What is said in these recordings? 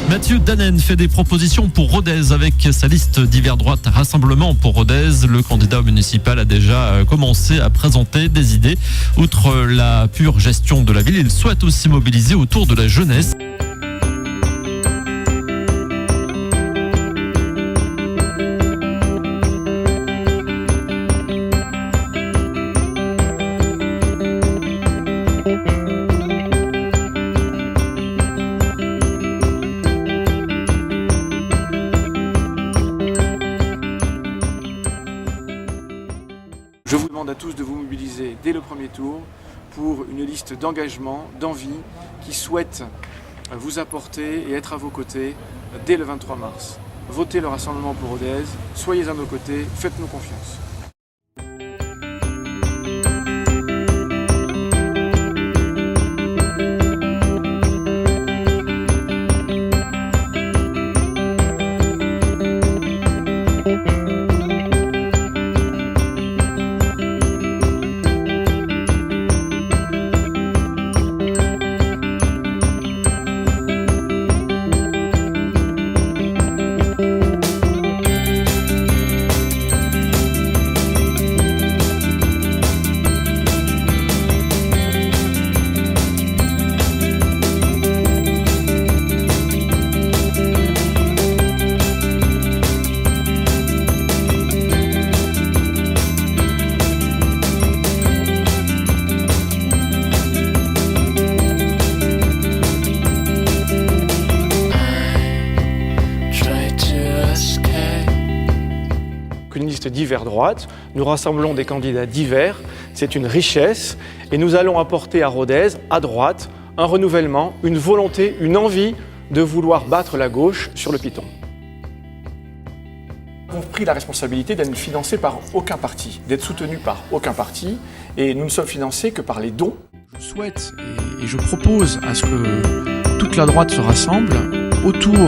Mathieu Danen fait des propositions pour Rodez avec sa liste d'hiver droite Rassemblement pour Rodez. Le candidat municipal a déjà commencé à présenter des idées. Outre la pure gestion de la ville, il souhaite aussi mobiliser autour de la jeunesse. Je vous demande à tous de vous mobiliser dès le premier tour pour une liste d'engagement, d'envie qui souhaite vous apporter et être à vos côtés dès le 23 mars. Votez le Rassemblement pour Rodez, soyez à nos côtés, faites-nous confiance. Une liste d'hiver droite, nous rassemblons des candidats divers, c'est une richesse et nous allons apporter à Rodez, à droite, un renouvellement, une volonté, une envie de vouloir battre la gauche sur le piton. Nous avons pris la responsabilité d'être financés par aucun parti, d'être soutenus par aucun parti et nous ne sommes financés que par les dons. Je souhaite et je propose à ce que toute la droite se rassemble autour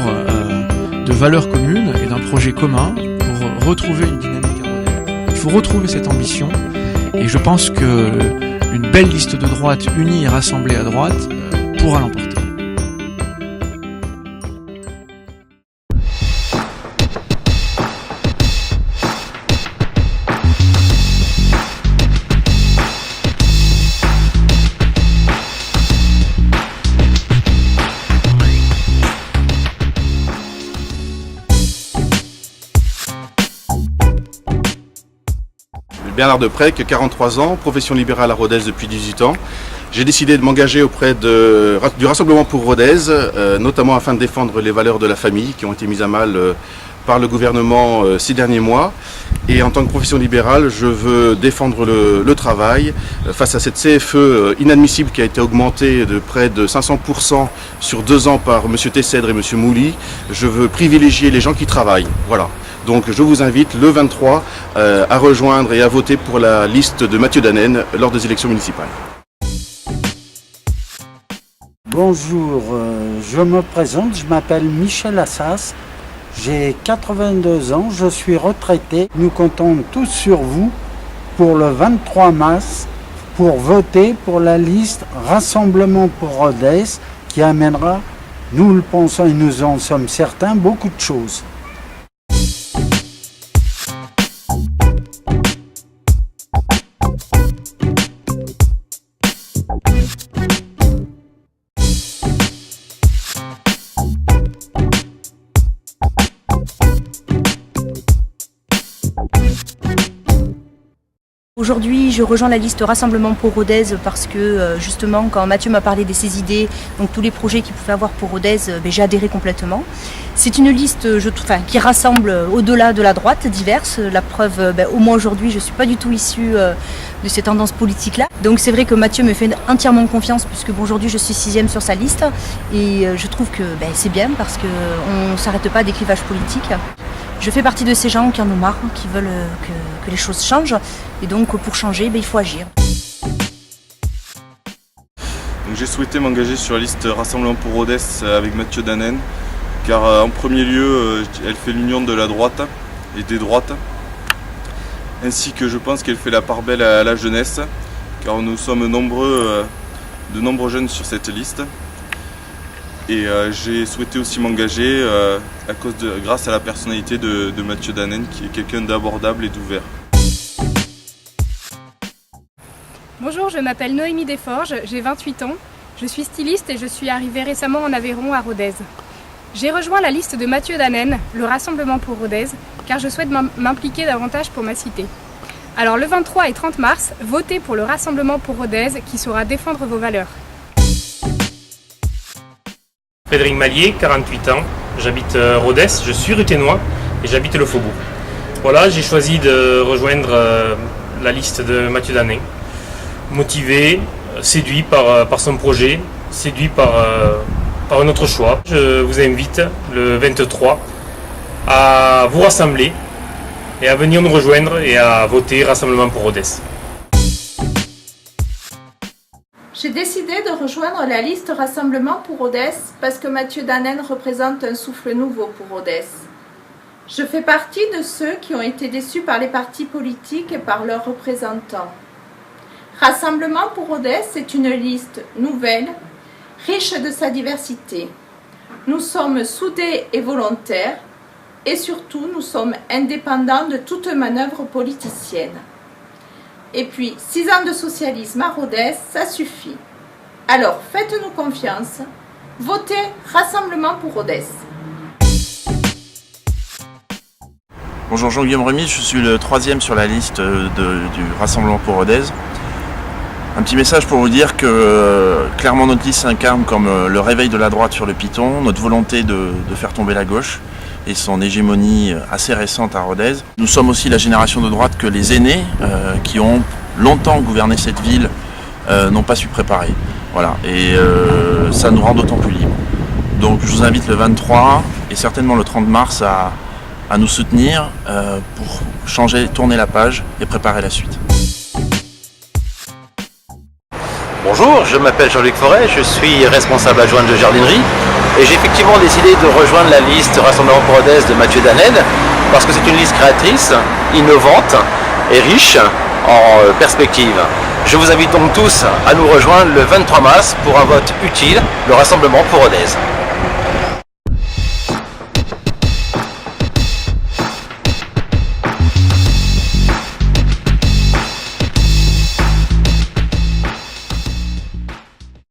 de valeurs communes et d'un projet commun pour retrouver une dynamique à Rodez. Il faut retrouver cette ambition et je pense qu'une belle liste de droite unie et rassemblée à droite pourra l'emporter. Bernard Deprec, 43 ans, profession libérale à Rodez depuis 18 ans. J'ai décidé de m'engager auprès du Rassemblement pour Rodez, notamment afin de défendre les valeurs de la famille qui ont été mises à mal par le gouvernement ces derniers mois. Et en tant que profession libérale, je veux défendre le travail face à cette CFE inadmissible qui a été augmentée de près de 500% sur 2 ans par M. Tessèdre et M. Mouly. Je veux privilégier les gens qui travaillent. Voilà. Donc je vous invite le 23 à rejoindre et à voter pour la liste de Mathieu Danen lors des élections municipales. Bonjour, je me présente, je m'appelle Michel Assas, j'ai 82 ans, je suis retraité. Nous comptons tous sur vous pour le 23 mars pour voter pour la liste Rassemblement pour Rodez qui amènera, nous le pensons et nous en sommes certains, beaucoup de choses. Aujourd'hui, je rejoins la liste Rassemblement pour Rodez parce que justement, quand Mathieu m'a parlé de ses idées, donc tous les projets qu'il pouvait avoir pour Rodez, j'ai adhéré complètement. C'est une liste qui rassemble au-delà de la droite, diverse. La preuve, au moins aujourd'hui, je ne suis pas du tout issue de ces tendances politiques-là. Donc c'est vrai que Mathieu me fait entièrement confiance puisque aujourd'hui je suis 6e sur sa liste et je trouve que c'est bien parce qu'on ne s'arrête pas des clivages politiques. Je fais partie de ces gens qui en ont marre, qui veulent que les choses changent. Et donc pour changer, il faut agir. J'ai souhaité m'engager sur la liste Rassemblement pour Rodez avec Mathieu Danen, car en premier lieu, elle fait l'union de la droite et des droites, ainsi que je pense qu'elle fait la part belle à la jeunesse, car nous sommes de nombreux jeunes sur cette liste. Et j'ai souhaité aussi m'engager grâce à la personnalité de Mathieu Dannen, qui est quelqu'un d'abordable et d'ouvert. Bonjour, je m'appelle Noémie Desforges, j'ai 28 ans, je suis styliste et je suis arrivée récemment en Aveyron à Rodez. J'ai rejoint la liste de Mathieu Dannen, le Rassemblement pour Rodez, car je souhaite m'impliquer davantage pour ma cité. Alors le 23 et 30 mars, votez pour le Rassemblement pour Rodez qui saura défendre vos valeurs. Frédéric Mallier, 48 ans, j'habite Rodez, je suis ruthénois et j'habite le Faubourg. Voilà, j'ai choisi de rejoindre la liste de Mathieu Dannen. Motivé, séduit par son projet, séduit par notre choix. Je vous invite le 23 à vous rassembler et à venir nous rejoindre et à voter Rassemblement pour Rodez. J'ai décidé de rejoindre la liste Rassemblement pour Rodez parce que Mathieu Dannen représente un souffle nouveau pour Rodez. Je fais partie de ceux qui ont été déçus par les partis politiques et par leurs représentants. Rassemblement pour Rodez est une liste nouvelle, riche de sa diversité. Nous sommes soudés et volontaires et surtout nous sommes indépendants de toute manœuvre politicienne. Et puis, 6 ans de socialisme à Rodez, ça suffit. Alors, faites-nous confiance. Votez Rassemblement pour Rodez. Bonjour, Jean-Guillaume Remis, je suis le 3e sur la liste du Rassemblement pour Rodez. Un petit message pour vous dire que clairement notre liste s'incarne comme le réveil de la droite sur le Piton, notre volonté de faire tomber la gauche et son hégémonie assez récente à Rodez. Nous sommes aussi la génération de droite que les aînés qui ont longtemps gouverné cette ville n'ont pas su préparer. Voilà, et ça nous rend d'autant plus libres. Donc je vous invite le 23 et certainement le 30 mars à nous soutenir pour changer, tourner la page et préparer la suite. Bonjour, je m'appelle Jean-Luc Forêt, je suis responsable adjoint de jardinerie et j'ai effectivement décidé de rejoindre la liste Rassemblement pour Rodez de Mathieu Dannen parce que c'est une liste créatrice, innovante et riche en perspectives. Je vous invite donc tous à nous rejoindre le 23 mars pour un vote utile, le Rassemblement pour Rodez.